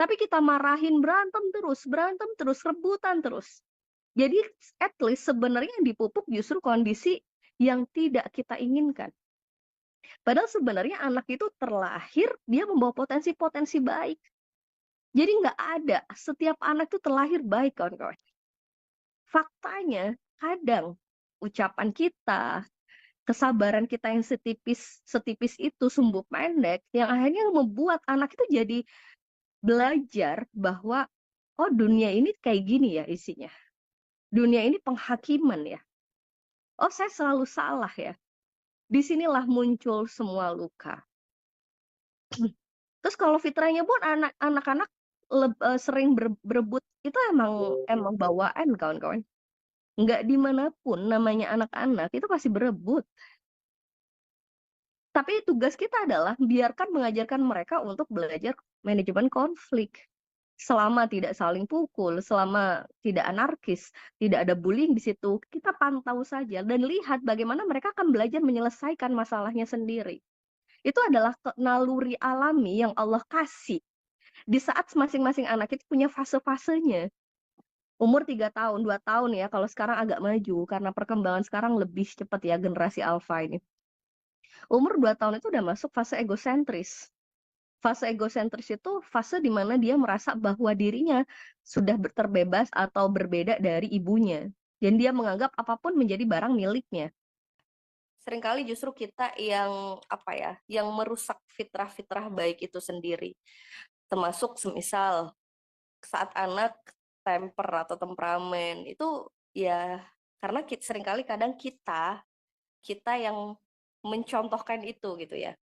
Tapi kita marahin, berantem terus, rebutan terus. Jadi at least sebenarnya yang dipupuk justru kondisi yang tidak kita inginkan. Padahal sebenarnya anak itu terlahir, dia membawa potensi-potensi baik. Jadi nggak ada, setiap anak itu terlahir baik, kawan-kawan. Faktanya, kadang ucapan kita, kesabaran kita yang setipis setipis itu sumbu pendek, yang akhirnya membuat anak itu jadi belajar bahwa, oh dunia ini kayak gini ya isinya. Dunia ini penghakiman ya. Oh saya selalu salah ya. Disinilah muncul semua luka. Terus kalau fitrahnya pun anak-anak sering berebut, itu emang bawaan kawan-kawan. Nggak dimanapun namanya anak-anak itu pasti berebut. Tapi tugas kita adalah biarkan mengajarkan mereka untuk belajar manajemen konflik. Selama tidak saling pukul, selama tidak anarkis, tidak ada bullying di situ, kita pantau saja dan lihat bagaimana mereka akan belajar menyelesaikan masalahnya sendiri. Itu adalah naluri alami yang Allah kasih. Di saat masing-masing anak itu punya fase-fasenya. Umur 3 tahun, 2 tahun ya, kalau sekarang agak maju, karena perkembangan sekarang lebih cepat ya, generasi alpha ini. Umur 2 tahun itu udah masuk fase egosentris. Fase egosentris itu fase di mana dia merasa bahwa dirinya sudah terbebas atau berbeda dari ibunya. Dan dia menganggap apapun menjadi barang miliknya. Seringkali justru kita yang apa ya, yang merusak fitrah-fitrah baik itu sendiri. Termasuk semisal saat anak temper atau temperamen itu ya karena seringkali kadang kita yang mencontohkan itu gitu ya.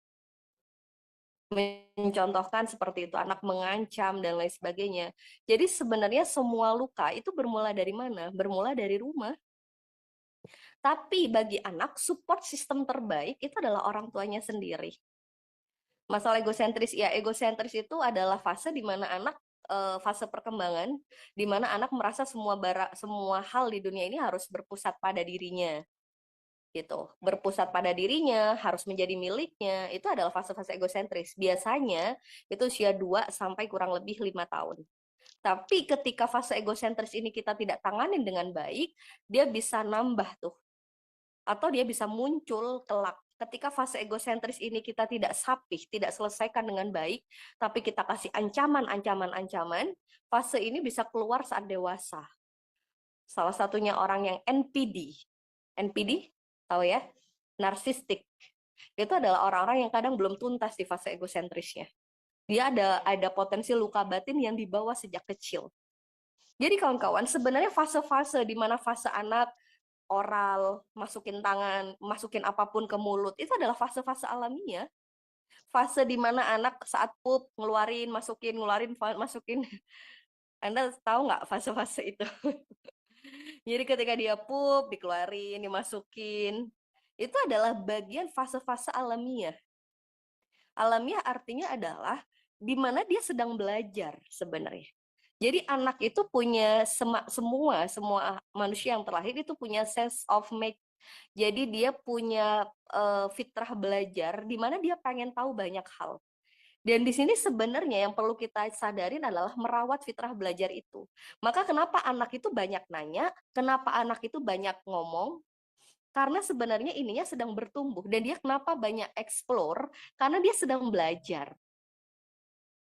Mencontohkan seperti itu, anak mengancam dan lain sebagainya. Jadi sebenarnya semua luka itu bermula dari mana? Bermula dari rumah. Tapi bagi anak, support sistem terbaik itu adalah orang tuanya sendiri. Masalah egosentris, ya egosentris itu adalah fase di mana anak fase perkembangan di mana anak merasa semua hal di dunia ini harus berpusat pada dirinya gitu. Berpusat pada dirinya, harus menjadi miliknya, itu adalah fase-fase egosentris. Biasanya itu usia 2 sampai kurang lebih 5 tahun. Tapi ketika fase egosentris ini kita tidak tanganin dengan baik, dia bisa nambah tuh. Atau dia bisa muncul kelak. Ketika fase egosentris ini kita tidak sapih, tidak selesaikan dengan baik, tapi kita kasih ancaman, fase ini bisa keluar saat dewasa. Salah satunya orang yang NPD. NPD, tahu ya? Narsistik. Itu adalah orang-orang yang kadang belum tuntas di fase egosentrisnya. Dia ada potensi luka batin yang dibawa sejak kecil. Jadi kawan-kawan, sebenarnya fase-fase di mana fase anak oral, masukin tangan, masukin apapun ke mulut, itu adalah fase-fase alamiah. Fase di mana anak saat pup, ngeluarin, masukin, ngeluarin, masukin. Anda tahu nggak fase-fase itu? Jadi ketika dia pup, dikeluarin, dimasukin, itu adalah bagian fase-fase alamiah. Alamiah artinya adalah di mana dia sedang belajar sebenarnya. Jadi anak itu punya semua manusia yang terlahir itu punya sense of make. Jadi dia punya fitrah belajar di mana dia pengen tahu banyak hal. Dan di sini sebenarnya yang perlu kita sadarin adalah merawat fitrah belajar itu. Maka kenapa anak itu banyak nanya, kenapa anak itu banyak ngomong, karena sebenarnya ininya sedang bertumbuh. Dan dia kenapa banyak explore, karena dia sedang belajar.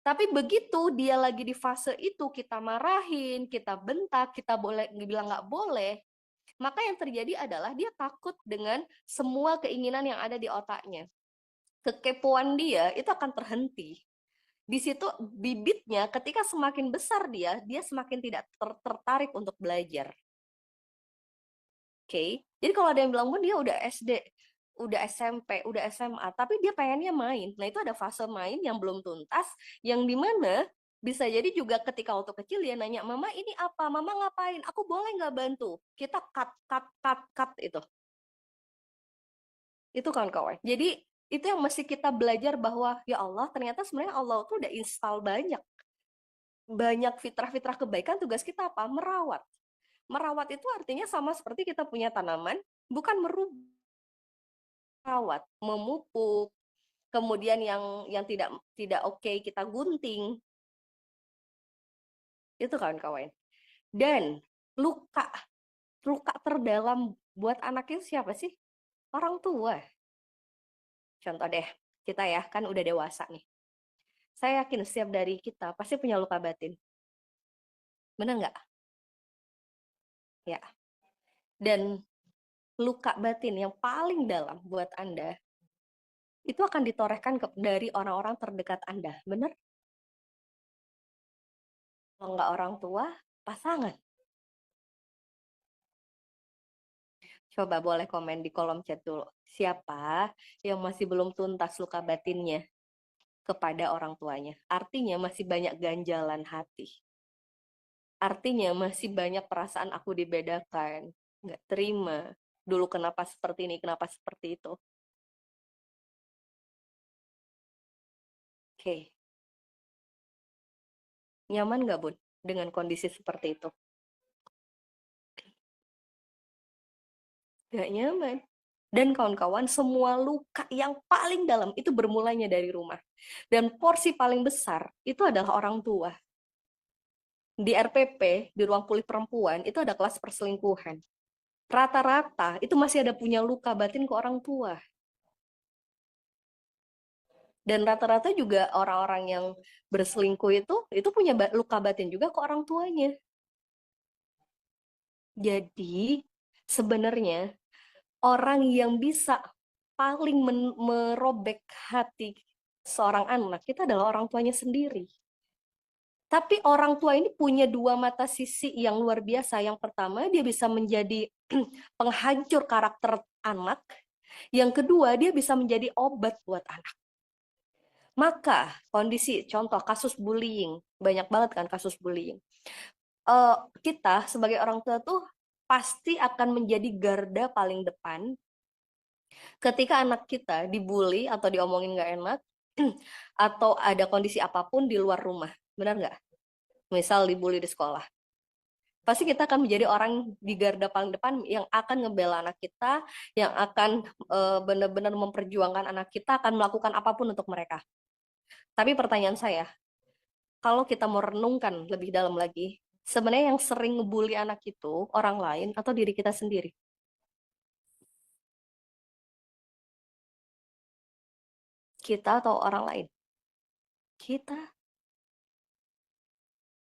Tapi begitu dia lagi di fase itu, kita marahin, kita bentak, kita bilang nggak boleh, maka yang terjadi adalah dia takut dengan semua keinginan yang ada di otaknya. Kekepoan dia itu akan terhenti. Di situ bibitnya ketika semakin besar dia semakin tidak tertarik untuk belajar. Oke. Jadi kalau ada yang bilang, "Bun, dia udah SD, udah SMP, udah SMA, tapi dia pengennya main." Nah, itu ada fase main yang belum tuntas, yang dimana bisa jadi juga ketika waktu kecil dia nanya, "Mama ini apa? Mama ngapain? Aku boleh nggak bantu?" Kita cut itu. Itu kawan-kawan. Jadi itu yang mesti kita belajar bahwa ya Allah, ternyata sebenarnya Allah tuh udah install banyak fitrah-fitrah kebaikan. Tugas kita apa? Merawat. Merawat itu artinya sama seperti kita punya tanaman, bukan merawat, memupuk, kemudian yang tidak tidak oke kita gunting. Itu kawan-kawan. Dan luka luka terdalam buat anaknya siapa sih? Orang tua. Contoh deh, kita ya kan udah dewasa nih. Saya yakin setiap dari kita pasti punya luka batin. Benar nggak? Ya. Dan luka batin yang paling dalam buat Anda itu akan ditorehkan dari orang-orang terdekat Anda. Benar? Kalau nggak orang tua, pasangan. Coba boleh komen di kolom chat dulu. Siapa yang masih belum tuntas luka batinnya kepada orang tuanya? Artinya masih banyak ganjalan hati. Artinya masih banyak perasaan aku dibedakan. Nggak terima. Dulu kenapa seperti ini, kenapa seperti itu. Oke. Nyaman nggak, Bun, dengan kondisi seperti itu? Nggak nyaman. Dan kawan-kawan, semua luka yang paling dalam itu bermulanya dari rumah. Dan porsi paling besar itu adalah orang tua. Di RPP, di ruang pulih perempuan, itu ada kelas perselingkuhan. Rata-rata itu masih ada punya luka batin ke orang tua. Dan rata-rata juga orang-orang yang berselingkuh itu punya luka batin juga ke orang tuanya. Jadi sebenarnya orang yang bisa paling merobek hati seorang anak itu adalah orang tuanya sendiri. Tapi orang tua ini punya dua mata sisi yang luar biasa. Yang pertama, dia bisa menjadi penghancur karakter anak. Yang kedua, dia bisa menjadi obat buat anak. Maka kondisi, contoh kasus bullying, banyak banget kan kasus bullying. Kita sebagai orang tua tuh pasti akan menjadi garda paling depan ketika anak kita dibully atau diomongin nggak enak, atau ada kondisi apapun di luar rumah. Benar nggak? Misal dibully di sekolah. Pasti kita akan menjadi orang di garda paling depan yang akan ngebela anak kita, yang akan benar-benar memperjuangkan anak kita, akan melakukan apapun untuk mereka. Tapi pertanyaan saya, kalau kita mau renungkan lebih dalam lagi, sebenarnya yang sering ngebully anak itu orang lain atau diri kita sendiri? Kita atau orang lain? Kita,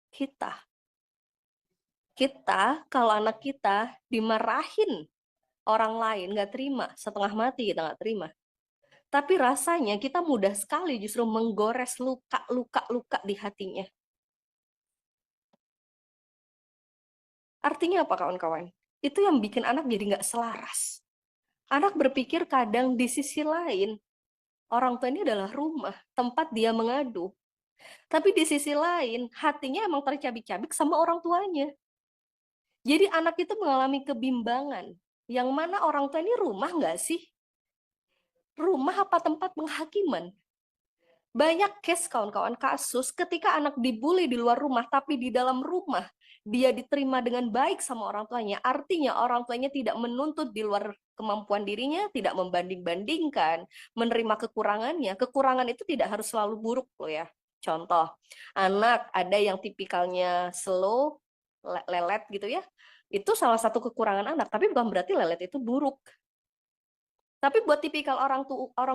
kita. Kita, kalau anak kita dimarahin orang lain, nggak terima, setengah mati kita nggak terima. Tapi rasanya kita mudah sekali justru menggores luka-luka di hatinya. Artinya apa kawan-kawan? Itu yang bikin anak jadi nggak selaras. Anak berpikir kadang di sisi lain, orang tua ini adalah rumah, tempat dia mengadu. Tapi di sisi lain, hatinya emang tercabik-cabik sama orang tuanya. Jadi anak itu mengalami kebimbangan. Yang mana orang tua ini rumah nggak sih? Rumah apa tempat penghakiman? Banyak case kawan-kawan kasus ketika anak dibully di luar rumah, tapi di dalam rumah dia diterima dengan baik sama orang tuanya. Artinya orang tuanya tidak menuntut di luar kemampuan dirinya, tidak membanding-bandingkan, menerima kekurangannya. Kekurangan itu tidak harus selalu buruk loh ya. Contoh, anak ada yang tipikalnya slow, lelet gitu ya. Itu salah satu kekurangan anak, tapi bukan berarti lelet itu buruk. Tapi buat tipikal orang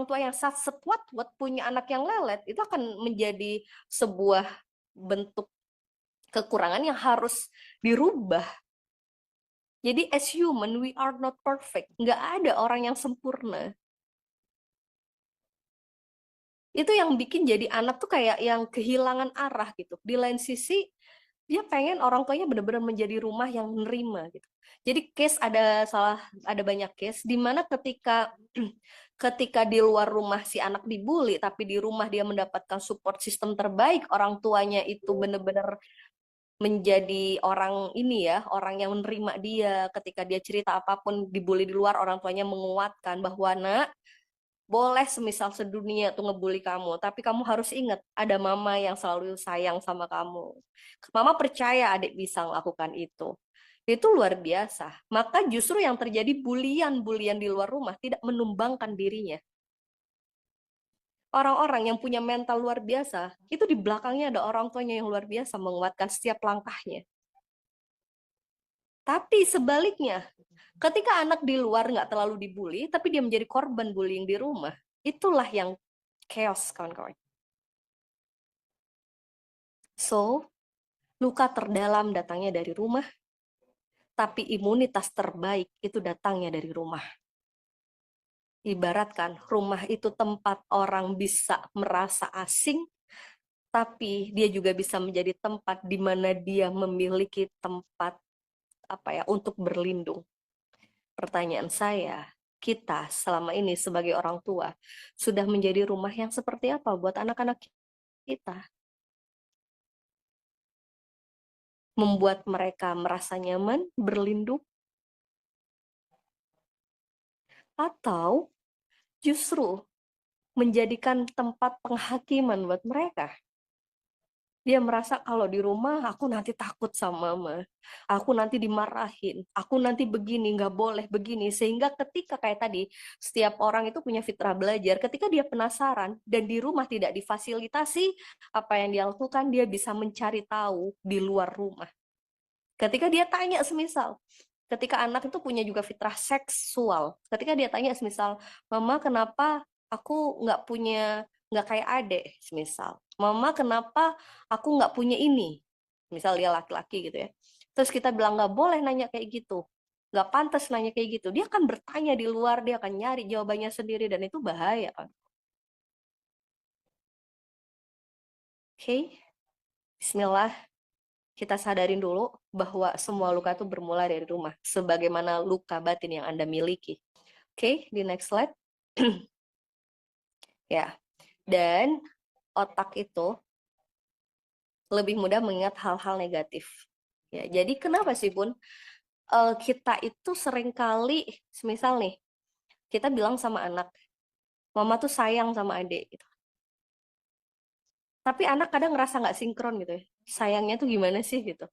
tua yang setwat punya anak yang lelet, itu akan menjadi sebuah bentuk kekurangan yang harus dirubah. Jadi as human, we are not perfect. Nggak ada orang yang sempurna. Itu yang bikin jadi anak tuh kayak yang kehilangan arah gitu. Di lain sisi, dia pengen orang tuanya benar-benar menjadi rumah yang menerima gitu. Jadi ada banyak case di mana ketika di luar rumah si anak dibully, tapi di rumah dia mendapatkan support system terbaik, orang tuanya itu benar-benar menjadi orang ini ya, orang yang menerima dia ketika dia cerita apapun dibully di luar, orang tuanya menguatkan bahwa nak, boleh semisal sedunia tuh ngebully kamu, tapi kamu harus ingat ada mama yang selalu sayang sama kamu. Mama percaya adik bisa melakukan itu. Itu luar biasa. Maka justru yang terjadi bulian-bulian di luar rumah tidak menumbangkan dirinya. Orang-orang yang punya mental luar biasa, itu di belakangnya ada orang tuanya yang luar biasa menguatkan setiap langkahnya. Tapi sebaliknya, ketika anak di luar nggak terlalu dibully, tapi dia menjadi korban bullying di rumah, itulah yang chaos, kawan-kawan. So, luka terdalam datangnya dari rumah, tapi imunitas terbaik itu datangnya dari rumah. Ibaratkan rumah itu tempat orang bisa merasa asing, tapi dia juga bisa menjadi tempat di mana dia memiliki tempat apa ya untuk berlindung. Pertanyaan saya, kita selama ini sebagai orang tua sudah menjadi rumah yang seperti apa buat anak-anak kita? Membuat mereka merasa nyaman, berlindung, atau justru menjadikan tempat penghakiman buat mereka? Dia merasa kalau di rumah aku nanti takut sama mama, aku nanti dimarahin, aku nanti begini, nggak boleh begini. Sehingga ketika kayak tadi, setiap orang itu punya fitrah belajar. Ketika dia penasaran dan di rumah tidak difasilitasi apa yang dia lakukan, dia bisa mencari tahu di luar rumah. Ketika dia tanya semisal, ketika anak itu punya juga fitrah seksual, ketika dia tanya semisal, mama kenapa aku nggak kayak adek, semisal, mama kenapa aku nggak punya ini, misal dia laki-laki gitu ya, terus kita bilang nggak boleh nanya kayak gitu, nggak pantas nanya kayak gitu, dia akan bertanya di luar, dia akan nyari jawabannya sendiri dan itu bahaya kan. Oke, Bismillah. Kita sadarin dulu bahwa semua luka itu bermula dari rumah, sebagaimana luka batin yang Anda miliki. Oke, di next slide. Ya, dan otak itu lebih mudah mengingat hal-hal negatif. Ya, jadi kenapa sih, Bun? Kita itu seringkali, semisal nih, kita bilang sama anak, mama tuh sayang sama adik, gitu. Tapi anak kadang ngerasa nggak sinkron gitu ya. Sayangnya tuh gimana sih gitu.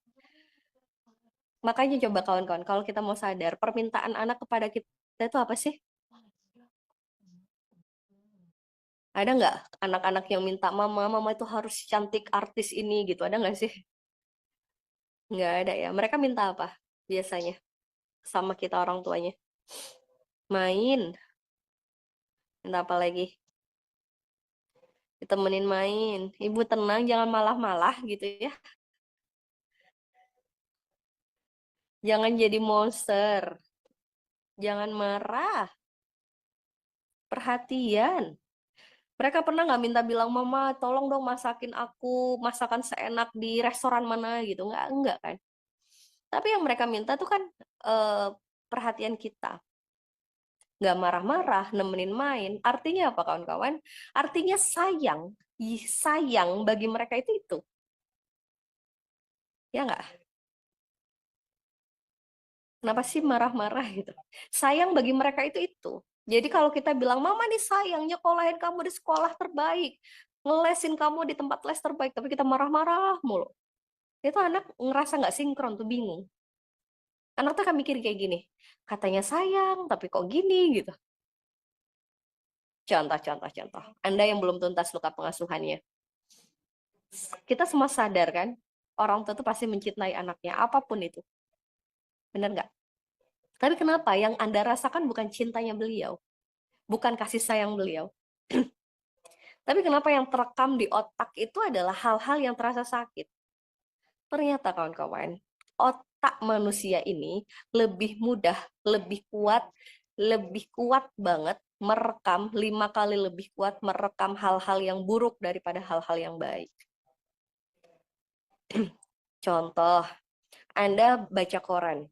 Makanya coba kawan-kawan, kalau kita mau sadar, permintaan anak kepada kita itu apa sih? Ada nggak anak-anak yang minta mama, mama itu harus cantik artis ini gitu? Ada nggak sih? Nggak ada ya. Mereka minta apa biasanya sama kita orang tuanya? Main. Minta apa lagi? Ditemenin main. Ibu tenang, jangan malah-malah gitu ya. Jangan jadi monster. Jangan marah. Perhatian. Mereka pernah nggak minta bilang, mama tolong dong masakin aku masakan seenak di restoran mana gitu. Nggak kan. Tapi yang mereka minta tuh kan eh, perhatian kita. Nggak marah-marah, nemenin main. Artinya apa kawan-kawan? Artinya sayang. Sayang bagi mereka itu. Ya nggak? Kenapa sih marah-marah gitu? Sayang bagi mereka itu. Jadi kalau kita bilang, mama nih sayang, nyekolahin kamu di sekolah terbaik, ngelesin kamu di tempat les terbaik, tapi kita marah-marah mulu. Itu anak ngerasa nggak sinkron tuh, bingung. Anak tuh akan mikir kayak gini, katanya sayang, tapi kok gini gitu. Contoh. Anda yang belum tuntas luka pengasuhannya. Kita semua sadar kan, orang tua tuh pasti mencintai anaknya, apapun itu. Benar nggak? Tapi kenapa yang Anda rasakan bukan cintanya beliau, bukan kasih sayang beliau. Tapi kenapa yang terekam di otak itu adalah hal-hal yang terasa sakit. Ternyata kawan-kawan, otak manusia ini lebih mudah, lebih kuat banget merekam 5 kali lebih kuat merekam hal-hal yang buruk daripada hal-hal yang baik. Contoh, Anda baca koran,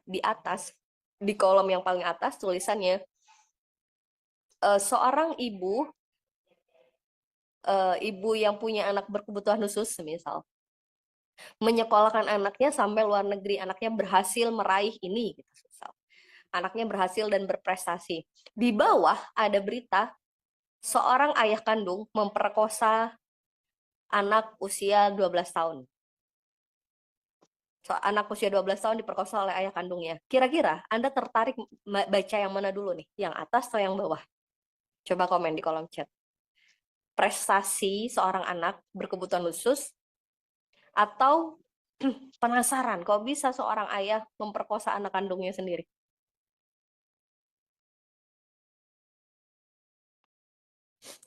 di atas, di kolom yang paling atas tulisannya, seorang ibu yang punya anak berkebutuhan khusus, misal, menyekolahkan anaknya sampai luar negeri, anaknya berhasil meraih ini, gitu, misal. Anaknya berhasil dan berprestasi. Di bawah ada berita, seorang ayah kandung memperkosa anak usia 12 tahun. Anak usia 12 tahun diperkosa oleh ayah kandungnya. Kira-kira Anda tertarik baca yang mana dulu nih? Yang atas atau yang bawah? Coba komen di kolom chat. Prestasi seorang anak berkebutuhan khusus atau penasaran kok bisa seorang ayah memperkosa anak kandungnya sendiri?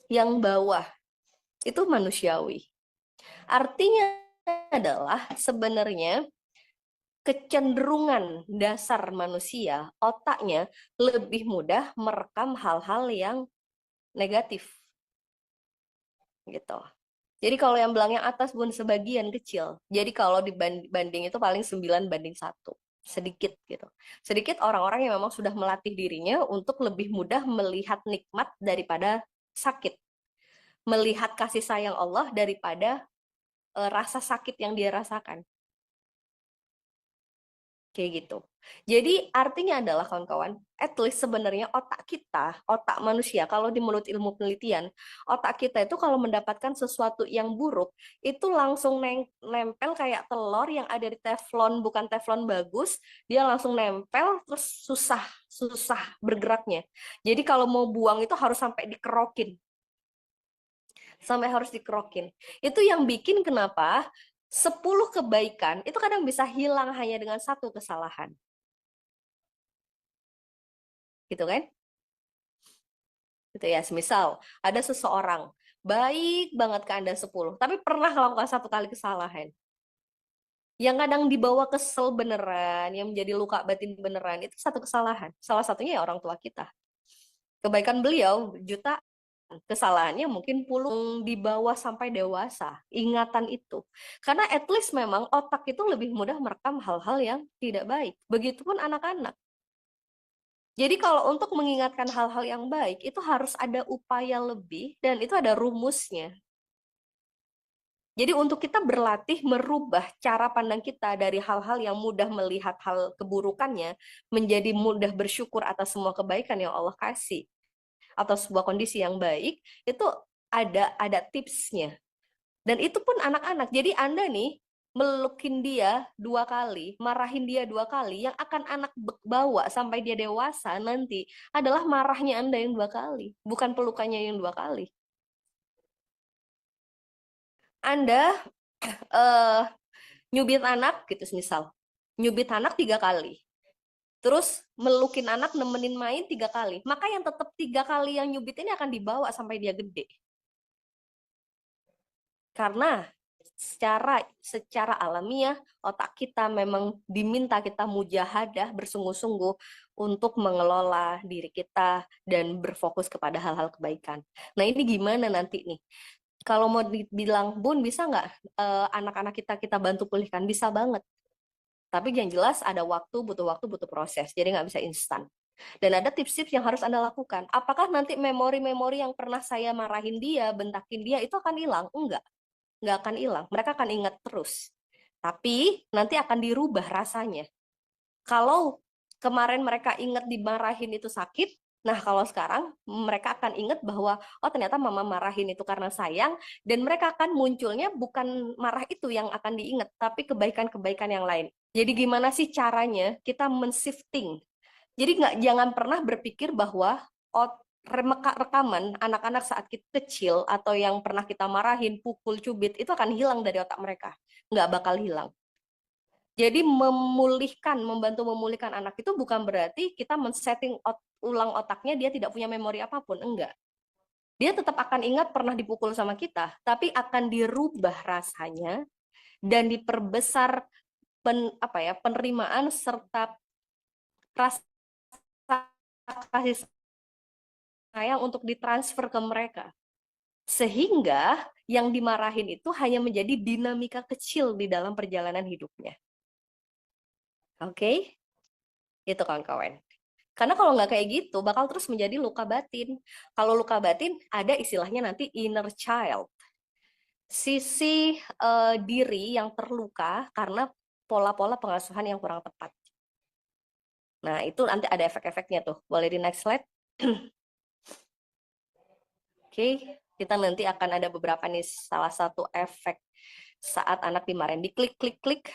Yang bawah itu manusiawi. Artinya adalah sebenarnya kecenderungan dasar manusia, otaknya lebih mudah merekam hal-hal yang negatif gitu. Jadi kalau yang belang yang atas pun sebagian kecil. Jadi kalau dibanding itu paling 9:1. Sedikit gitu. Sedikit orang-orang yang memang sudah melatih dirinya untuk lebih mudah melihat nikmat daripada sakit. Melihat kasih sayang Allah daripada rasa sakit yang dia rasakan. Kayak gitu. Jadi artinya adalah kawan-kawan, at least sebenarnya otak kita, otak manusia, kalau di menurut ilmu penelitian, otak kita itu kalau mendapatkan sesuatu yang buruk, itu langsung nempel kayak telur yang ada di teflon, bukan teflon bagus, dia langsung nempel, terus susah, susah bergeraknya. Jadi kalau mau buang itu harus sampai dikerokin. Sampai harus dikerokin. Itu yang bikin kenapa 10 kebaikan itu kadang bisa hilang hanya dengan satu kesalahan. Gitu kan? Gitu ya. Misal ada seseorang baik banget ke Anda 10, tapi pernah melakukan satu kali kesalahan. Yang kadang dibawa kesel beneran, yang menjadi luka batin beneran, itu satu kesalahan. Salah satunya ya orang tua kita. Kebaikan beliau juta, kesalahannya mungkin puluh di bawah sampai dewasa. Ingatan itu. Karena at least memang otak itu lebih mudah merekam hal-hal yang tidak baik. Begitupun anak-anak. Jadi kalau untuk mengingatkan hal-hal yang baik, itu harus ada upaya lebih dan itu ada rumusnya. Jadi untuk kita berlatih merubah cara pandang kita dari hal-hal yang mudah melihat hal keburukannya, menjadi mudah bersyukur atas semua kebaikan yang Allah kasih, atau sebuah kondisi yang baik, itu ada tipsnya. Dan itu pun anak-anak. Jadi Anda nih, melukin dia 2 kali, marahin dia 2 kali, yang akan anak bawa sampai dia dewasa nanti adalah marahnya Anda yang 2 kali, bukan pelukannya yang 2 kali. Anda eh, nyubit anak gitu misal, nyubit anak 3 kali, terus melukin anak nemenin main 3 kali, maka yang tetap 3 kali yang nyubit ini akan dibawa sampai dia gede. Karena secara alamiah otak kita memang diminta kita mujahadah bersungguh-sungguh untuk mengelola diri kita dan berfokus kepada hal-hal kebaikan. Nah ini gimana nanti nih? Kalau mau dibilang, Bun bisa nggak anak-anak kita bantu pulihkan? Bisa banget. Tapi yang jelas ada waktu, butuh proses. Jadi nggak bisa instan. Dan ada tips-tips yang harus Anda lakukan. Apakah nanti memori-memori yang pernah saya marahin dia, bentakin dia, itu akan hilang? Enggak. Nggak akan hilang. Mereka akan ingat terus. Tapi nanti akan dirubah rasanya. Kalau kemarin mereka ingat dimarahin itu sakit, nah kalau sekarang mereka akan ingat bahwa oh ternyata mama marahin itu karena sayang, dan mereka akan munculnya bukan marah itu yang akan diingat, tapi kebaikan-kebaikan yang lain. Jadi gimana sih caranya kita men-shifting? Jadi jangan pernah berpikir bahwa rekaman anak-anak saat kita kecil atau yang pernah kita marahin, pukul, cubit, itu akan hilang dari otak mereka. Nggak bakal hilang. Jadi membantu memulihkan anak itu bukan berarti kita men-setting ulang otaknya dia tidak punya memori apapun. Enggak. Dia tetap akan ingat pernah dipukul sama kita, tapi akan dirubah rasanya dan diperbesar penerimaan serta rasa kasih sayang untuk ditransfer ke mereka. Sehingga yang dimarahin itu hanya menjadi dinamika kecil di dalam perjalanan hidupnya. Oke? Itu kawan-kawan. Karena kalau nggak kayak gitu, bakal terus menjadi luka batin. Kalau luka batin, ada istilahnya nanti inner child. Sisi diri yang terluka karena pola-pola pengasuhan yang kurang tepat. Nah, itu nanti ada efek-efeknya tuh. Boleh di next slide? Oke, kita nanti akan ada beberapa nih salah satu efek saat anak dimarahin. Diklik-klik-klik.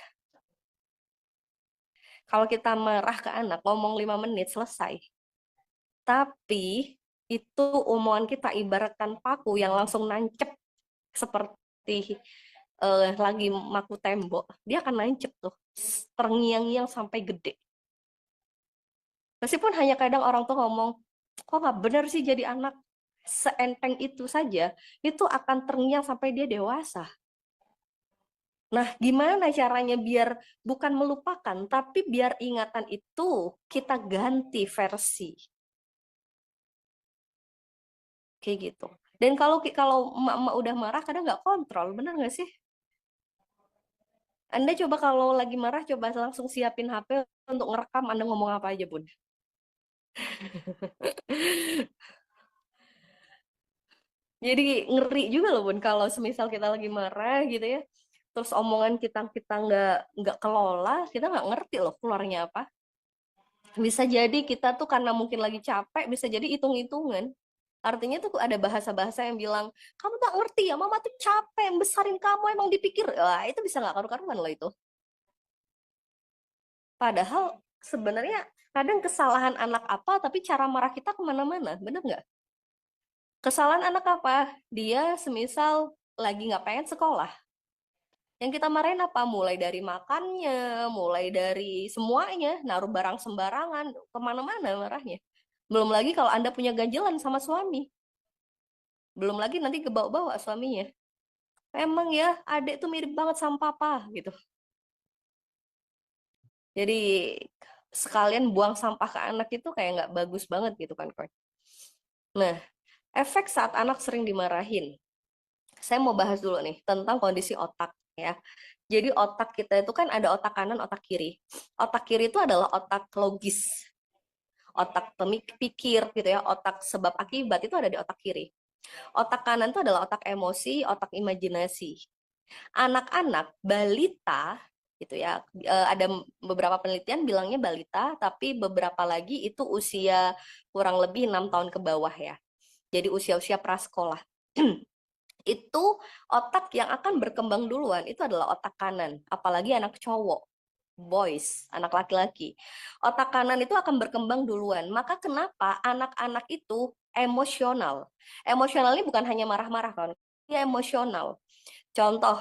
Kalau kita marah ke anak, ngomong 5 menit, selesai. Tapi itu omongan kita ibaratkan paku yang langsung nancep seperti lagi maku tembok, dia akan nancep tuh, terngiang-ngiang sampai gede. Meskipun hanya kadang orang tuh ngomong, kok nggak benar sih jadi anak, seenteng itu saja, itu akan terngiang sampai dia dewasa. Nah, gimana caranya biar bukan melupakan, tapi biar ingatan itu kita ganti versi, kayak gitu. Dan kalau emak-emak udah marah, kadang nggak kontrol, bener nggak sih? Anda coba kalau lagi marah, coba langsung siapin HP untuk ngerekam Anda ngomong apa aja, Bun. Jadi ngeri juga loh, Bun, kalau semisal kita lagi marah gitu ya, terus omongan kita kita nggak kelola, kita nggak ngerti loh keluarnya apa. Bisa jadi kita tuh karena mungkin lagi capek, bisa jadi hitung-hitungan. Artinya tuh ada bahasa-bahasa yang bilang, kamu tak ngerti ya, mama tuh capek, besarin kamu emang dipikir. Wah, itu bisa nggak karu-karuan loh itu. Padahal sebenarnya kadang kesalahan anak apa, tapi cara marah kita kemana-mana, bener nggak? Kesalahan anak apa? Dia semisal lagi nggak pengen sekolah. Yang kita marahin apa? Mulai dari makannya, mulai dari semuanya, naruh barang sembarangan, kemana-mana marahnya. Belum lagi kalau Anda punya ganjelan sama suami. Belum lagi nanti kebawa-bawa suaminya. Emang ya, adek tuh mirip banget sama papa gitu. Jadi sekalian buang sampah ke anak itu kayak nggak bagus banget gitu kan, Koy. Nah, efek saat anak sering dimarahin. Saya mau bahas dulu nih tentang kondisi otak ya. Jadi otak kita itu kan ada otak kanan, otak kiri. Otak kiri itu adalah otak logis, otak pikir gitu ya, otak sebab akibat itu ada di otak kiri. Otak kanan itu adalah otak emosi, otak imajinasi. Anak-anak balita gitu ya, ada beberapa penelitian bilangnya balita, tapi beberapa lagi itu usia kurang lebih 6 tahun ke bawah ya. Jadi usia-usia prasekolah. Itu otak yang akan berkembang duluan itu adalah otak kanan, apalagi anak cowok, boys, anak laki-laki. Otak kanan itu akan berkembang duluan. Maka kenapa anak-anak itu emosional? Emosional ini bukan hanya marah-marah kan, dia emosional. Contoh,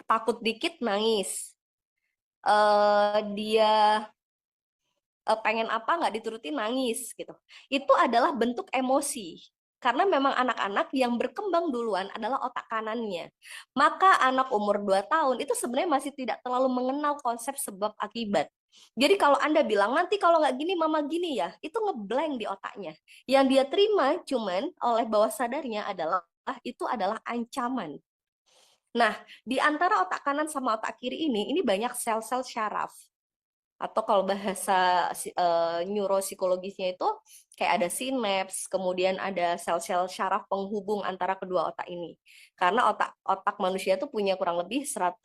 takut dikit nangis. Dia pengen apa nggak dituruti nangis gitu. Itu adalah bentuk emosi. Karena memang anak-anak yang berkembang duluan adalah otak kanannya. Maka anak umur 2 tahun itu sebenarnya masih tidak terlalu mengenal konsep sebab akibat. Jadi kalau Anda bilang, nanti kalau nggak gini, mama gini ya, itu ngeblank di otaknya. Yang dia terima cuman oleh bawah sadarnya adalah, itu adalah ancaman. Nah, di antara otak kanan sama otak kiri ini banyak sel-sel syaraf atau kalau bahasa neuropsikologisnya itu kayak ada sinaps, kemudian ada sel-sel syaraf penghubung antara kedua otak ini. Karena otak manusia itu punya kurang lebih 100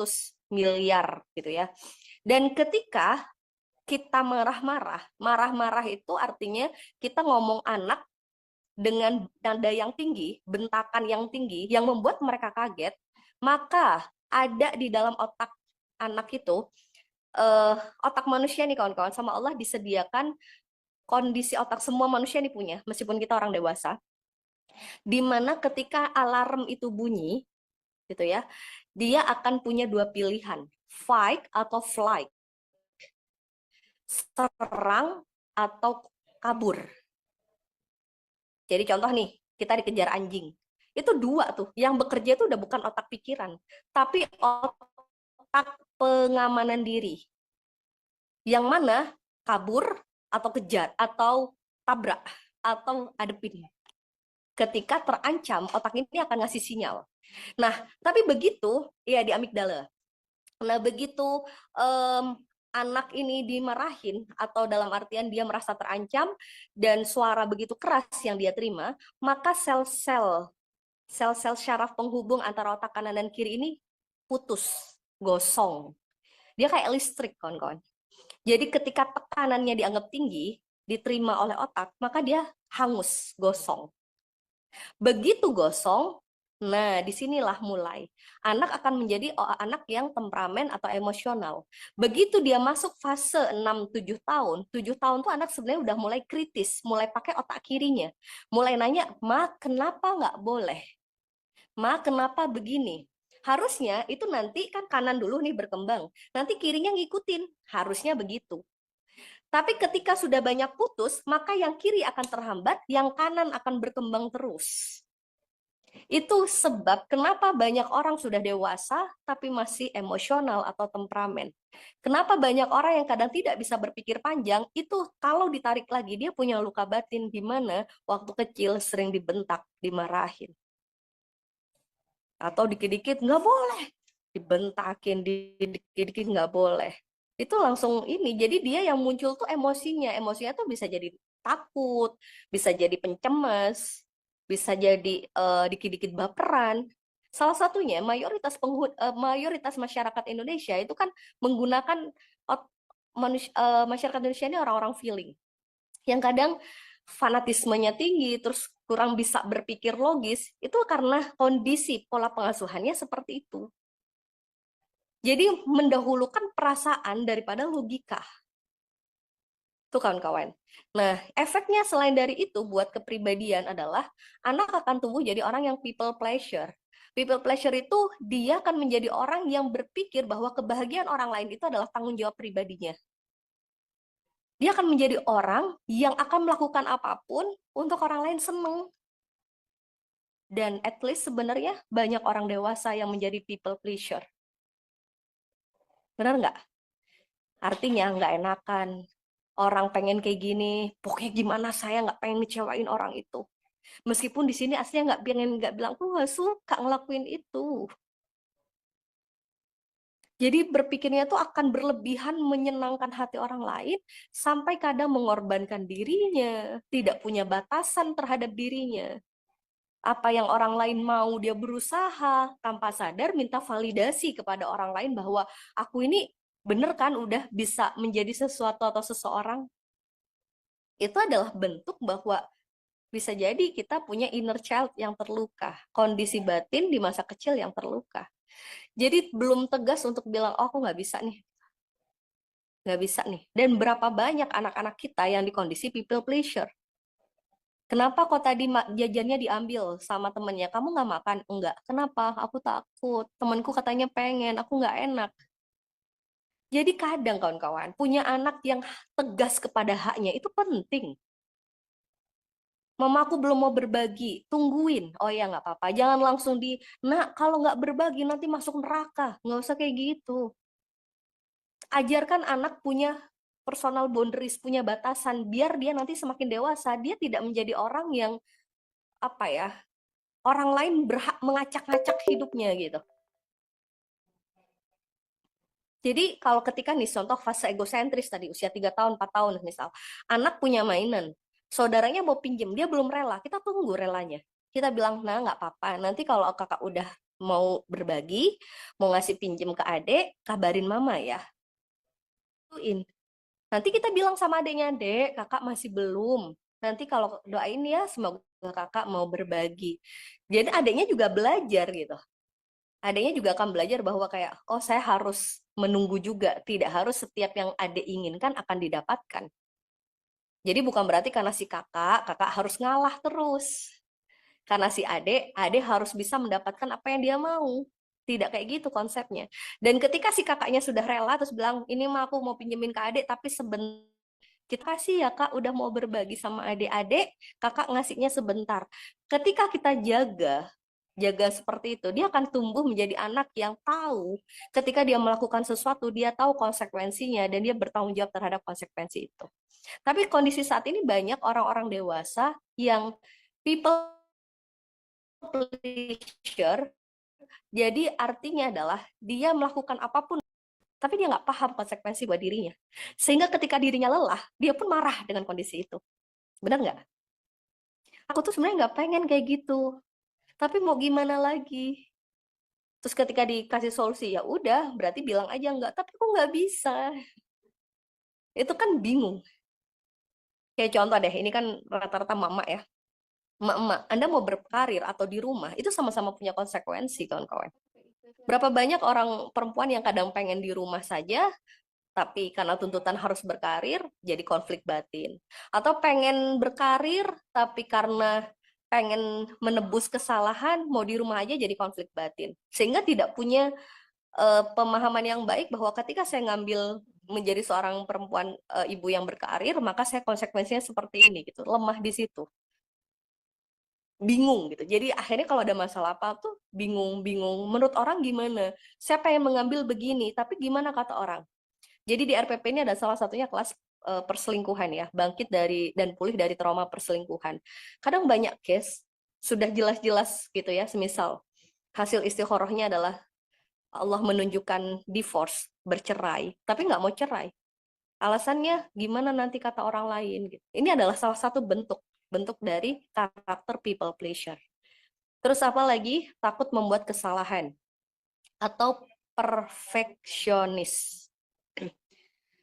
miliar gitu ya. Dan ketika kita marah-marah itu artinya kita ngomong anak dengan nada yang tinggi, bentakan yang tinggi, yang membuat mereka kaget, maka ada di dalam otak anak itu otak manusia nih kawan-kawan, sama Allah disediakan kondisi otak semua manusia nih punya, meskipun kita orang dewasa, di mana ketika alarm itu bunyi, gitu ya, dia akan punya dua pilihan, fight atau flight, serang atau kabur. Jadi contoh nih, kita dikejar anjing, itu dua tuh, yang bekerja itu udah bukan otak pikiran, tapi otak pengamanan diri. Yang mana kabur atau kejar atau tabrak atau adepin. Ketika terancam, otak ini akan ngasih sinyal. Nah, tapi begitu ya di amigdala. Nah, begitu anak ini dimarahin atau dalam artian dia merasa terancam dan suara begitu keras yang dia terima, maka sel-sel syaraf penghubung antara otak kanan dan kiri ini putus, gosong. Dia kayak listrik, kawan-kawan. Jadi ketika tekanannya dianggap tinggi, diterima oleh otak, maka dia hangus, gosong. Begitu gosong, Nah, disinilah mulai. Anak akan menjadi anak yang temperamen atau emosional. Begitu dia masuk fase 6-7 tahun, 7 tahun tuh anak sebenarnya udah mulai kritis, mulai pakai otak kirinya. Mulai nanya, Ma, kenapa nggak boleh? Ma, kenapa begini? Harusnya itu nanti kan kanan dulu nih berkembang. Nanti kirinya ngikutin. Harusnya begitu. Tapi ketika sudah banyak putus, maka yang kiri akan terhambat, yang kanan akan berkembang terus. Itu sebab kenapa banyak orang sudah dewasa tapi masih emosional atau temperamen. Kenapa banyak orang yang kadang tidak bisa berpikir panjang, itu kalau ditarik lagi dia punya luka batin di mana waktu kecil sering dibentak, dimarahin. Atau dikit-dikit nggak boleh, dibentakin, dikit-dikit nggak boleh. Itu langsung ini, jadi dia yang muncul tuh emosinya tuh bisa jadi takut, bisa jadi pencemas, bisa jadi dikit-dikit baperan. Salah satunya mayoritas masyarakat Indonesia itu kan menggunakan masyarakat Indonesia ini orang-orang feeling yang kadang fanatismenya tinggi, terus kurang bisa berpikir logis, itu karena kondisi pola pengasuhannya seperti itu. Jadi mendahulukan perasaan daripada logika. Tuh kawan-kawan. Nah, efeknya selain dari itu buat kepribadian adalah anak akan tumbuh jadi orang yang people pleasure. People pleasure itu dia akan menjadi orang yang berpikir bahwa kebahagiaan orang lain itu adalah tanggung jawab pribadinya. Dia akan menjadi orang yang akan melakukan apapun untuk orang lain seneng. Dan at least sebenarnya banyak orang dewasa yang menjadi people pleasure. Benar nggak? Artinya nggak enakan. Orang pengen kayak gini, pokoknya gimana saya nggak pengen ngecewain orang itu. Meskipun di sini aslinya nggak pengen, nggak bilang, aku nggak suka ngelakuin itu. Jadi berpikirnya tuh akan berlebihan menyenangkan hati orang lain, sampai kadang mengorbankan dirinya, tidak punya batasan terhadap dirinya. Apa yang orang lain mau, dia berusaha tanpa sadar minta validasi kepada orang lain bahwa aku ini bener kan udah bisa menjadi sesuatu atau seseorang. Itu adalah bentuk bahwa bisa jadi kita punya inner child yang terluka, kondisi batin di masa kecil yang terluka. Jadi belum tegas untuk bilang, oh aku nggak bisa nih, nggak bisa nih. Dan berapa banyak anak-anak kita yang di kondisi people pleasure. Kenapa kok tadi jajannya diambil sama temennya? Kamu nggak makan? Enggak. Kenapa? Aku takut. Temanku katanya pengen, aku nggak enak. Jadi kadang kawan-kawan, punya anak yang tegas kepada haknya itu penting. Mama aku belum mau berbagi, tungguin. Oh ya nggak apa-apa, jangan langsung nak kalau nggak berbagi nanti masuk neraka. Nggak usah kayak gitu. Ajarkan anak punya personal boundaries, punya batasan, biar dia nanti semakin dewasa, dia tidak menjadi orang yang apa ya, orang lain berhak mengacak-ngacak hidupnya gitu. Jadi kalau ketika nih contoh fase egosentris tadi usia 3 tahun, 4 tahun misal, anak punya mainan, saudaranya mau pinjem, dia belum rela, kita tunggu relanya. Kita bilang, nah nggak apa-apa, nanti kalau kakak udah mau berbagi, mau ngasih pinjem ke adek, kabarin mama ya. Nanti kita bilang sama adeknya, dek, kakak masih belum. Nanti kalau doain ya, semoga kakak mau berbagi. Jadi adeknya juga belajar gitu. Adanya juga akan belajar bahwa kayak, oh saya harus menunggu juga, tidak harus setiap yang adek inginkan akan didapatkan. Jadi bukan berarti karena si kakak harus ngalah terus. Karena si adek harus bisa mendapatkan apa yang dia mau. Tidak kayak gitu konsepnya. Dan ketika si kakaknya sudah rela, terus bilang, ini mah aku mau pinjemin ke adek, tapi sebentar. Kita kasih ya kak, udah mau berbagi sama adik-adik, kakak ngasihnya sebentar. Ketika kita jaga seperti itu, dia akan tumbuh menjadi anak yang tahu ketika dia melakukan sesuatu, dia tahu konsekuensinya dan dia bertanggung jawab terhadap konsekuensi itu. Tapi kondisi saat ini banyak orang-orang dewasa yang people pleasure, jadi artinya adalah dia melakukan apapun, tapi dia nggak paham konsekuensi buat dirinya. Sehingga ketika dirinya lelah, dia pun marah dengan kondisi itu. Benar nggak? Aku tuh sebenarnya nggak pengen kayak gitu, tapi mau gimana lagi? Terus ketika dikasih solusi, ya udah, berarti bilang aja enggak, tapi kok nggak bisa. Itu kan bingung. Kayak contoh deh, ini kan rata-rata mama ya. emak-emak, Anda mau berkarir atau di rumah, itu sama-sama punya konsekuensi, kawan-kawan. Berapa banyak orang perempuan yang kadang pengen di rumah saja, tapi karena tuntutan harus berkarir, jadi konflik batin. Atau pengen berkarir, tapi karena pengen menebus kesalahan, mau di rumah aja jadi konflik batin. Sehingga tidak punya pemahaman yang baik bahwa ketika saya ngambil menjadi seorang perempuan ibu yang berkarir, maka saya konsekuensinya seperti ini gitu. Lemah di situ. Bingung gitu. Jadi akhirnya kalau ada masalah apa tuh bingung-bingung. Menurut orang gimana? Saya pengen mengambil begini, tapi gimana kata orang? Jadi di RPP ini ada salah satunya kelas perselingkuhan ya, bangkit dari dan pulih dari trauma perselingkuhan. Kadang banyak case sudah jelas-jelas gitu ya, semisal hasil istikharahnya adalah Allah menunjukkan divorce, bercerai, tapi nggak mau cerai. Alasannya gimana nanti kata orang lain gitu. Ini adalah salah satu bentuk bentuk dari karakter people pleaser. Terus apa lagi? Takut membuat kesalahan atau perfeksionis.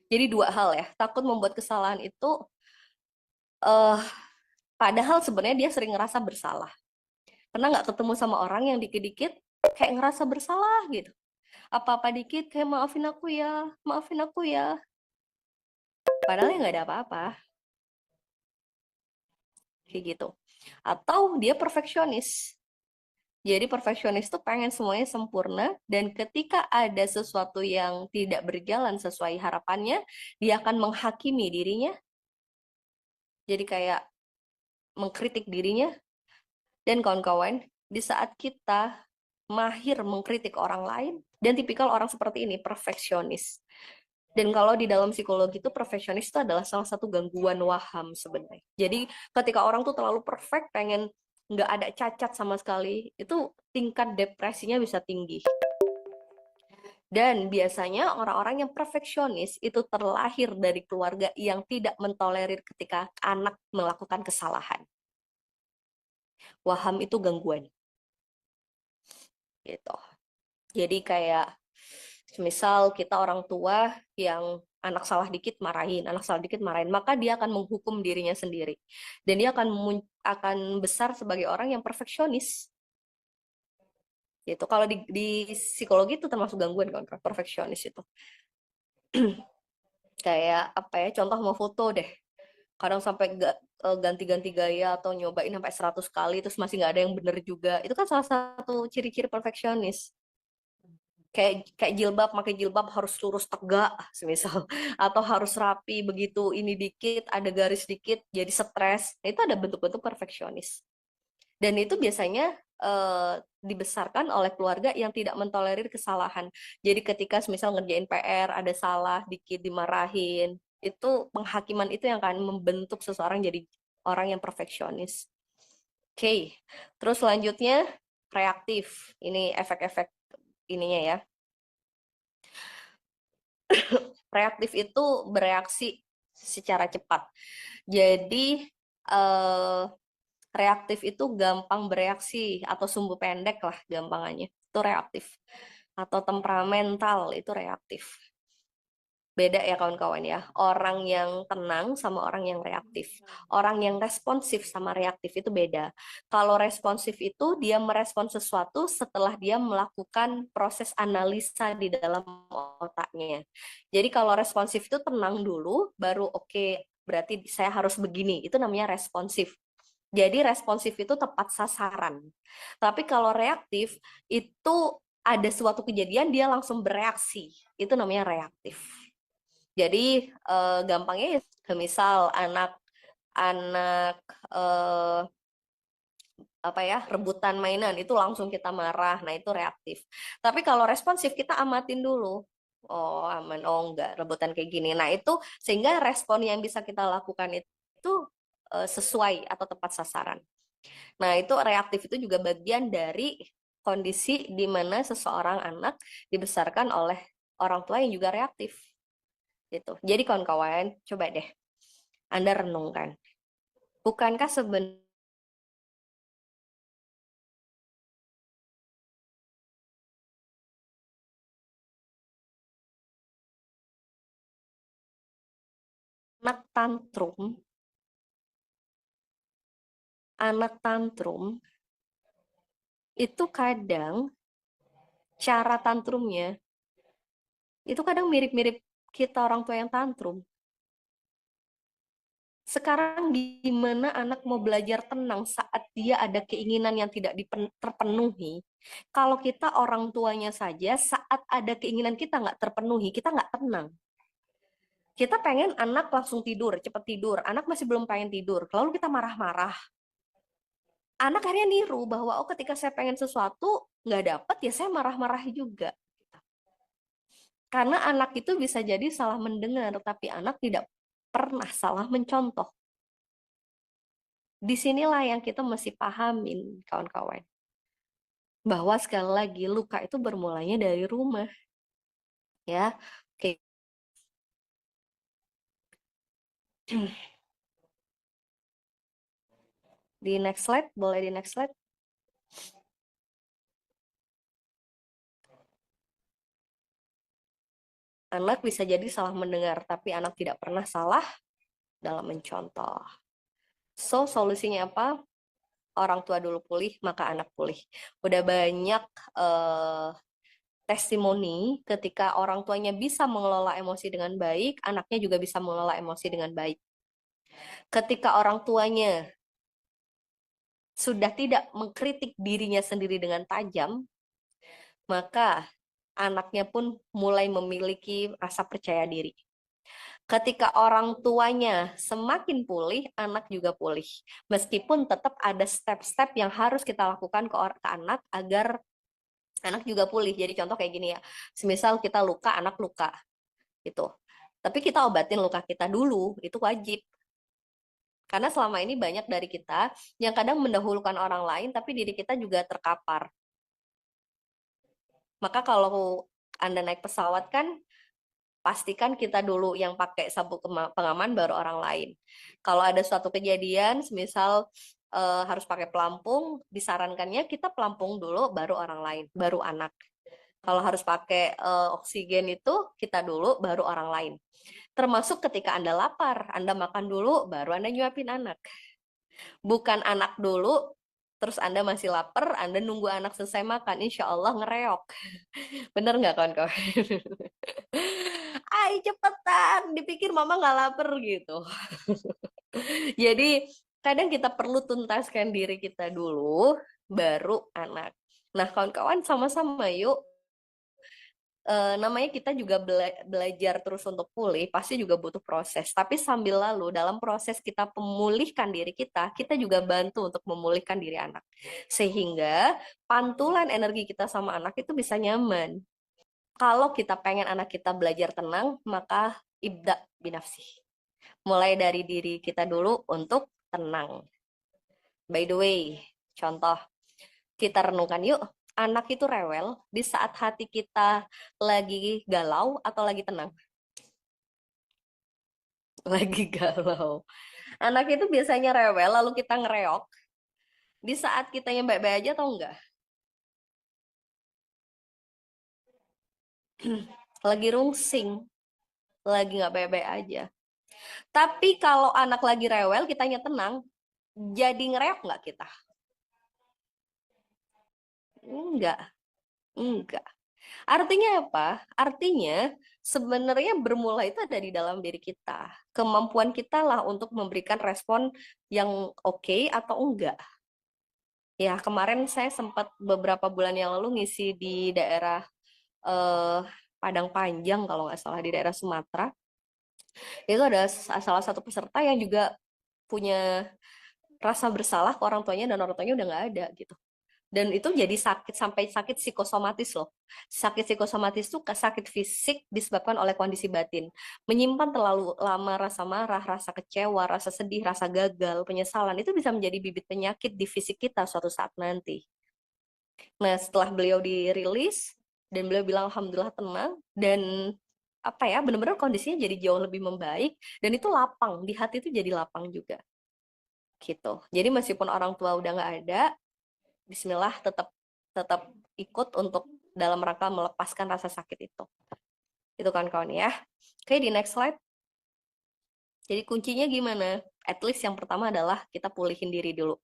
Jadi dua hal ya, takut membuat kesalahan itu eh padahal sebenarnya dia sering ngerasa bersalah. Pernah nggak ketemu sama orang yang dikit-dikit kayak ngerasa bersalah gitu. Apa-apa dikit kayak maafin aku ya. Padahal ya nggak ada apa-apa, kayak gitu. Atau dia perfeksionis. Jadi perfeksionis tuh pengen semuanya sempurna dan ketika ada sesuatu yang tidak berjalan sesuai harapannya, dia akan menghakimi dirinya. Jadi kayak mengkritik dirinya dan kawan-kawan, di saat kita mahir mengkritik orang lain dan tipikal orang seperti ini perfeksionis. Dan kalau di dalam psikologi itu perfeksionis itu adalah salah satu gangguan waham sebenarnya. Jadi ketika orang tuh terlalu perfect, pengen nggak ada cacat sama sekali, itu tingkat depresinya bisa tinggi. Dan biasanya orang-orang yang perfeksionis itu terlahir dari keluarga yang tidak mentolerir ketika anak melakukan kesalahan. Waham itu gangguan, gitu. Jadi kayak misal kita orang tua yang anak salah dikit marahin, anak salah dikit marahin, maka dia akan menghukum dirinya sendiri. Dan dia akan besar sebagai orang yang perfeksionis. Gitu. Kalau di psikologi itu termasuk gangguan kan, perfeksionis itu. Kayak apa ya? Contoh mau foto deh. Kadang sampai ganti-ganti gaya atau nyobain sampai 100 kali terus masih nggak ada yang bener juga. Itu kan salah satu ciri-ciri perfeksionis. Kayak jilbab, pakai jilbab harus lurus tegak semisal, atau harus rapi, begitu ini dikit ada garis dikit jadi stres. Nah, itu ada bentuk-bentuk perfeksionis dan itu biasanya dibesarkan oleh keluarga yang tidak mentolerir kesalahan. Jadi ketika semisal ngerjain PR ada salah dikit dimarahin, itu penghakiman itu yang akan membentuk seseorang jadi orang yang perfeksionis. Oke, terus selanjutnya reaktif. Ini efek-efek ininya ya. Reaktif itu bereaksi secara cepat. Jadi reaktif itu gampang bereaksi atau sumbu pendek lah gampangannya. Itu reaktif. Atau temperamental itu reaktif. Beda ya kawan-kawan ya. Orang yang tenang sama orang yang reaktif. Orang yang responsif sama reaktif itu beda. Kalau responsif itu dia merespon sesuatu setelah dia melakukan proses analisa di dalam otaknya. Jadi kalau responsif itu tenang dulu, baru oke, berarti saya harus begini. Itu namanya responsif. Jadi responsif itu tepat sasaran. Tapi kalau reaktif itu ada suatu kejadian dia langsung bereaksi. Itu namanya reaktif. Jadi gampangnya ya, misal anak eh, apa ya rebutan mainan itu langsung kita marah, nah itu reaktif. Tapi kalau responsif kita amatin dulu. Oh aman, oh enggak rebutan kayak gini. Nah itu sehingga respon yang bisa kita lakukan itu sesuai atau tepat sasaran. Nah itu reaktif itu juga bagian dari kondisi di mana seseorang anak dibesarkan oleh orang tua yang juga reaktif gitu. Jadi kawan-kawan, coba deh Anda renungkan. Bukankah sebenarnya anak tantrum anak tantrum itu kadang cara tantrumnya itu kadang mirip-mirip kita orang tua yang tantrum. Sekarang gimana anak mau belajar tenang saat dia ada keinginan yang tidak terpenuhi? Kalau kita orang tuanya saja, saat ada keinginan kita nggak terpenuhi, kita nggak tenang. Kita pengen anak langsung tidur, cepat tidur. Anak masih belum pengen tidur. Lalu kita marah-marah. Anak akhirnya niru bahwa, oh ketika saya pengen sesuatu, nggak dapet, ya saya marah-marah juga. Karena anak itu bisa jadi salah mendengar, tapi anak tidak pernah salah mencontoh. Disinilah yang kita mesti pahamin, kawan-kawan. Bahwa sekali lagi, luka itu bermulanya dari rumah. Ya, oke. Di next slide, boleh di next slide. Anak bisa jadi salah mendengar, tapi anak tidak pernah salah dalam mencontoh. So, solusinya apa? Orang tua dulu pulih, maka anak pulih. Udah banyak testimoni ketika orang tuanya bisa mengelola emosi dengan baik, anaknya juga bisa mengelola emosi dengan baik. Ketika orang tuanya sudah tidak mengkritik dirinya sendiri dengan tajam, maka anaknya pun mulai memiliki rasa percaya diri. Ketika orang tuanya semakin pulih, anak juga pulih. Meskipun tetap ada step-step yang harus kita lakukan ke anak agar anak juga pulih. Jadi contoh kayak gini ya, semisal kita luka, anak luka, gitu. Tapi kita obatin luka kita dulu, itu wajib. Karena selama ini banyak dari kita yang kadang mendahulukan orang lain, tapi diri kita juga terkapar. Maka kalau Anda naik pesawat kan, pastikan kita dulu yang pakai sabuk pengaman baru orang lain. Kalau ada suatu kejadian, misal harus pakai pelampung, disarankannya kita pelampung dulu baru orang lain, baru anak. Kalau harus pakai oksigen itu kita dulu baru orang lain. Termasuk ketika Anda lapar, Anda makan dulu baru Anda nyuapin anak. Bukan anak dulu, terus Anda masih lapar, Anda nunggu anak selesai makan, insya Allah ngereok. Bener nggak kawan-kawan? Ay cepetan, dipikir mama nggak lapar gitu. Jadi kadang kita perlu tuntaskan diri kita dulu, baru anak. Nah kawan-kawan sama-sama yuk. Namanya kita juga belajar terus untuk pulih, pasti juga butuh proses. Tapi sambil lalu dalam proses kita memulihkan diri kita juga bantu untuk memulihkan diri anak. Sehingga pantulan energi kita sama anak itu bisa nyaman. Kalau kita pengen anak kita belajar tenang, maka ibda binafsi. Mulai dari diri kita dulu untuk tenang. By the way, contoh, kita renungkan yuk, anak itu rewel di saat hati kita lagi galau atau lagi tenang? Lagi galau. Anak itu biasanya rewel, lalu kita ngereok. Di saat kita yang baik-baik aja atau enggak? Lagi rungsing, lagi nggak baik-baik aja. Tapi kalau anak lagi rewel, kitanya tenang, jadi ngereok nggak kita? Enggak, enggak. Artinya apa? Artinya sebenarnya bermula itu ada di dalam diri kita. Kemampuan kita lah untuk memberikan respon yang oke atau enggak. Ya, kemarin saya sempat beberapa bulan yang lalu ngisi di daerah eh, Padang Panjang kalau nggak salah di daerah Sumatera. Itu ada salah satu peserta yang juga punya rasa bersalah ke orang tuanya dan orang tuanya udah nggak ada gitu. Dan itu jadi sakit sampai sakit psikosomatis loh. Sakit psikosomatis itu sakit fisik disebabkan oleh kondisi batin. Menyimpan terlalu lama rasa marah, rasa kecewa, rasa sedih, rasa gagal, penyesalan itu bisa menjadi bibit penyakit di fisik kita suatu saat nanti. Nah, setelah beliau dirilis dan beliau bilang alhamdulillah tenang dan apa ya, benar-benar kondisinya jadi jauh lebih membaik dan itu lapang, di hati itu jadi lapang juga. Gitu. Jadi meskipun orang tua udah nggak ada, Bismillah tetap tetap ikut untuk dalam rangka melepaskan rasa sakit itu. Itu kan kawan ya. Oke, di next slide. Jadi kuncinya gimana? At least yang pertama adalah kita pulihin diri dulu.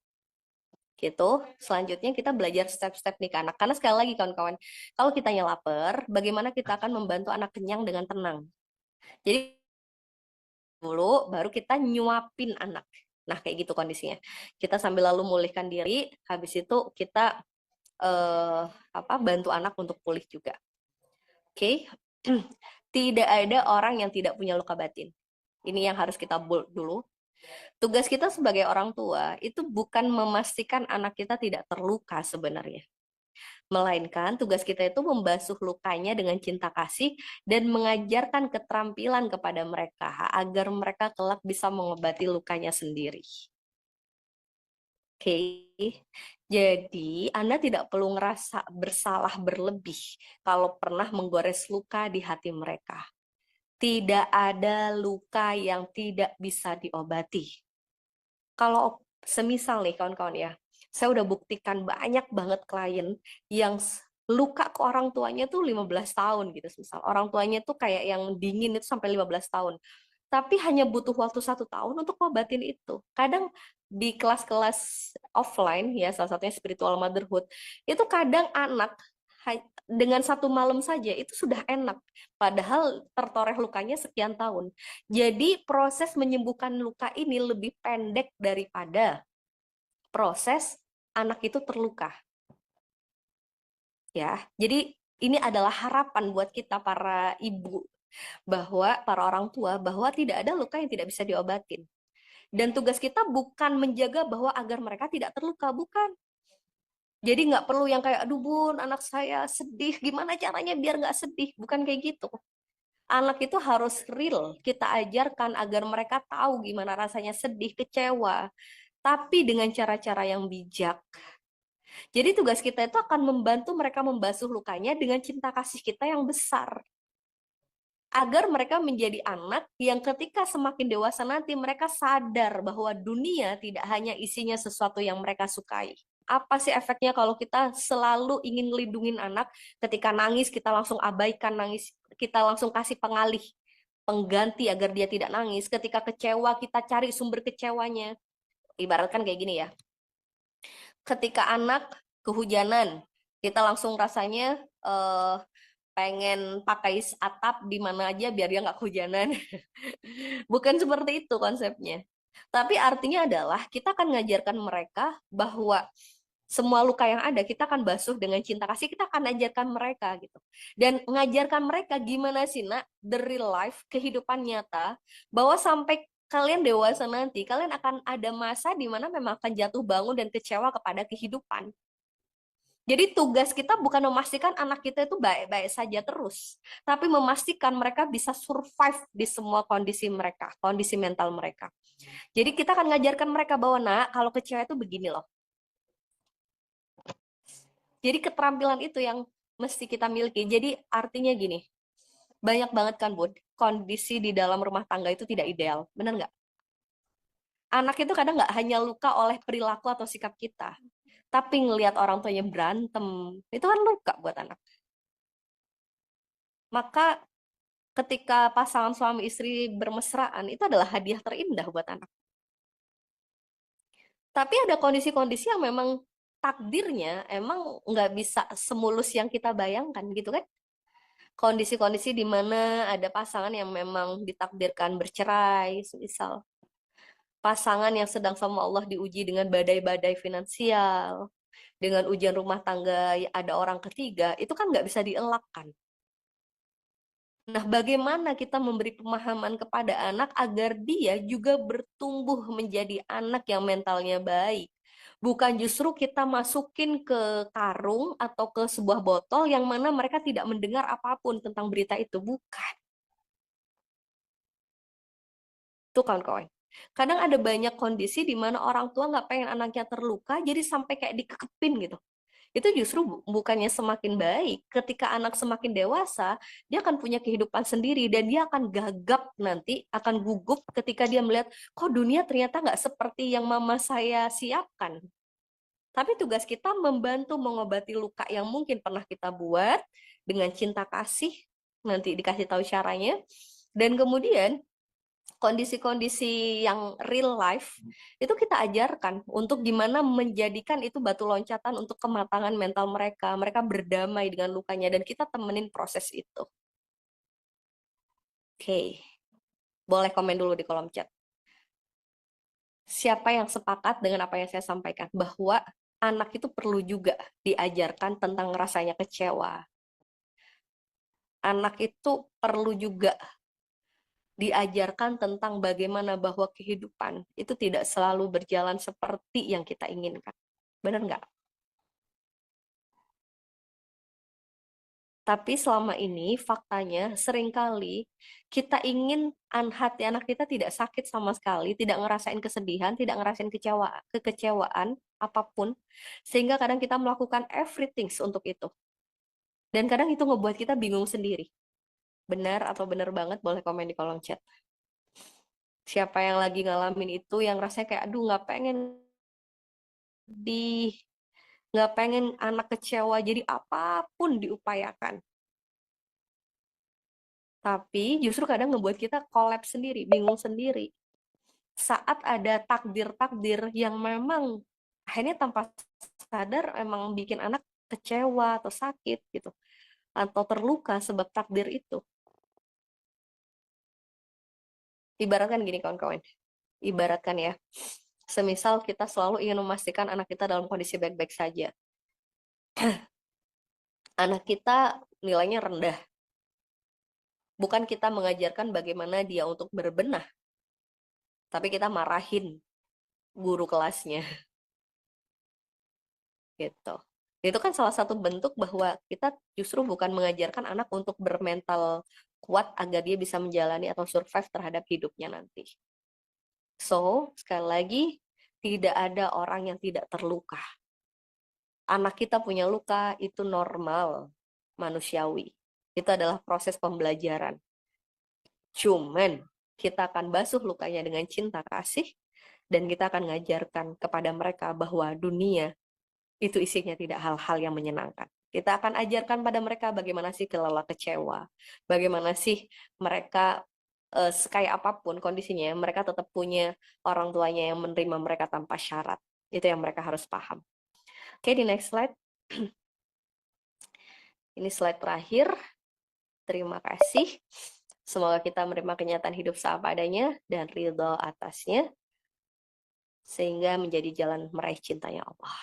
gitu. Selanjutnya kita belajar step-step nih ke anak. Karena sekali lagi kawan-kawan, kalau kitanya lapar, bagaimana kita akan membantu anak kenyang dengan tenang. Jadi dulu baru kita nyuapin anak. Nah, kayak gitu kondisinya. Kita sambil lalu memulihkan diri, habis itu kita bantu anak untuk pulih juga. Oke. Tidak ada orang yang tidak punya luka batin. Ini yang harus kita bold dulu. Tugas kita sebagai orang tua itu bukan memastikan anak kita tidak terluka sebenarnya. Melainkan tugas kita itu membasuh lukanya dengan cinta kasih dan mengajarkan keterampilan kepada mereka agar mereka kelak bisa mengobati lukanya sendiri. Oke, jadi Anda tidak perlu ngerasa bersalah berlebih kalau pernah menggores luka di hati mereka. Tidak ada luka yang tidak bisa diobati. Kalau semisal nih kawan-kawan ya, saya udah buktikan banyak banget klien yang luka ke orang tuanya tuh 15 tahun gitu. Misal orang tuanya tuh kayak yang dingin itu sampai 15 tahun. Tapi hanya butuh waktu 1 tahun untuk ngobatin itu. Kadang di kelas-kelas offline ya, salah satunya spiritual motherhood, itu kadang anak dengan 1 malam saja itu sudah enak. Padahal tertoreh lukanya sekian tahun. Jadi proses menyembuhkan luka ini lebih pendek daripada proses anak itu terluka. Ya, jadi ini adalah harapan buat kita para ibu, bahwa para orang tua, bahwa tidak ada luka yang tidak bisa diobatin. Dan tugas kita bukan menjaga bahwa agar mereka tidak terluka, bukan. Jadi nggak perlu yang kayak, aduh bun, anak saya sedih, gimana caranya biar nggak sedih? Bukan kayak gitu. Anak itu harus real, kita ajarkan agar mereka tahu gimana rasanya sedih, kecewa, tapi dengan cara-cara yang bijak. Jadi tugas kita itu akan membantu mereka membasuh lukanya dengan cinta kasih kita yang besar. Agar mereka menjadi anak yang ketika semakin dewasa nanti mereka sadar bahwa dunia tidak hanya isinya sesuatu yang mereka sukai. Apa sih efeknya kalau kita selalu ingin melindungi anak, ketika nangis kita langsung abaikan nangis, kita langsung kasih pengalih, pengganti agar dia tidak nangis. Ketika kecewa kita cari sumber kecewanya. Ibaratkan kayak gini ya. Ketika anak kehujanan, kita langsung rasanya pengen pakai atap di mana aja biar dia nggak kehujanan. Bukan seperti itu konsepnya. Tapi artinya adalah kita akan mengajarkan mereka bahwa semua luka yang ada kita akan basuh dengan cinta kasih, kita akan ajarkan mereka gitu. Dan mengajarkan mereka gimana sih nak the real life, kehidupan nyata, bahwa sampai kalian dewasa nanti, kalian akan ada masa di mana memang akan jatuh bangun dan kecewa kepada kehidupan. Jadi tugas kita bukan memastikan anak kita itu baik-baik saja terus, tapi memastikan mereka bisa survive di semua kondisi mereka, kondisi mental mereka. Jadi kita akan ngajarkan mereka bahwa nak, kalau kecewa itu begini loh. Jadi keterampilan itu yang mesti kita miliki. Jadi artinya gini, banyak banget kan Bud, kondisi di dalam rumah tangga itu tidak ideal, benar nggak? Anak itu kadang nggak hanya luka oleh perilaku atau sikap kita, tapi ngelihat orang tuanya berantem, itu kan luka buat anak. Maka ketika pasangan suami istri bermesraan, itu adalah hadiah terindah buat anak. Tapi ada kondisi-kondisi yang memang takdirnya emang nggak bisa semulus yang kita bayangkan gitu kan. Kondisi-kondisi di mana ada pasangan yang memang ditakdirkan bercerai, misal pasangan yang sedang sama Allah diuji dengan badai-badai finansial, dengan ujian rumah tangga, ada orang ketiga, itu kan nggak bisa dielakkan. Nah, bagaimana kita memberi pemahaman kepada anak agar dia juga bertumbuh menjadi anak yang mentalnya baik. Bukan justru kita masukin ke karung atau ke sebuah botol yang mana mereka tidak mendengar apapun tentang berita itu. Bukan. Tuh kawan-kawan. Kadang ada banyak kondisi di mana orang tua nggak pengen anaknya terluka, jadi sampai kayak dikekepin gitu. Itu justru bukannya semakin baik. Ketika anak semakin dewasa, dia akan punya kehidupan sendiri dan dia akan gagap nanti, akan gugup ketika dia melihat, kok dunia ternyata nggak seperti yang mama saya siapkan. Tapi tugas kita membantu mengobati luka yang mungkin pernah kita buat dengan cinta kasih, nanti dikasih tahu caranya, dan kemudian kondisi-kondisi yang real life itu kita ajarkan untuk gimana menjadikan itu batu loncatan untuk kematangan mental mereka. Mereka berdamai dengan lukanya dan kita temenin proses itu. Oke, boleh komen dulu di kolom chat. Siapa yang sepakat dengan apa yang saya sampaikan bahwa anak itu perlu juga diajarkan tentang rasanya kecewa. Anak itu perlu juga diajarkan tentang bagaimana bahwa kehidupan itu tidak selalu berjalan seperti yang kita inginkan. Benar nggak? Tapi selama ini faktanya seringkali kita ingin hati anak kita tidak sakit sama sekali, tidak ngerasain kesedihan, tidak ngerasain kekecewaan apapun, sehingga kadang kita melakukan everything untuk itu. Dan kadang itu ngebuat kita bingung sendiri. Benar atau benar banget boleh komen di kolom chat. Siapa yang lagi ngalamin itu yang rasanya kayak aduh nggak pengen di nggak pengen anak kecewa jadi apapun diupayakan. Tapi justru kadang ngebuat kita collapse sendiri, bingung sendiri. Saat ada takdir-takdir yang memang akhirnya tanpa sadar emang bikin anak kecewa atau sakit gitu. Atau terluka sebab takdir itu. Ibaratkan gini kawan-kawan. Ibaratkan ya, semisal kita selalu ingin memastikan anak kita dalam kondisi baik-baik saja. Anak kita nilainya rendah. Bukan kita mengajarkan bagaimana dia untuk berbenah, tapi kita marahin guru kelasnya gitu. Itu kan salah satu bentuk bahwa kita justru bukan mengajarkan anak untuk bermental kuat agar dia bisa menjalani atau survive terhadap hidupnya nanti. So, sekali lagi, tidak ada orang yang tidak terluka. Anak kita punya luka itu normal, manusiawi. Itu adalah proses pembelajaran. Cuman kita akan basuh lukanya dengan cinta kasih dan kita akan ngajarkan kepada mereka bahwa dunia itu isinya tidak hal-hal yang menyenangkan. Kita akan ajarkan pada mereka bagaimana sih kelala kecewa, bagaimana sih mereka kayak apapun kondisinya, mereka tetap punya orang tuanya yang menerima mereka tanpa syarat. Itu yang mereka harus paham. Oke, di next slide. Ini slide terakhir. Terima kasih. Semoga kita menerima kenyataan hidup seapa adanya dan ridho atasnya, sehingga menjadi jalan meraih cintanya Allah.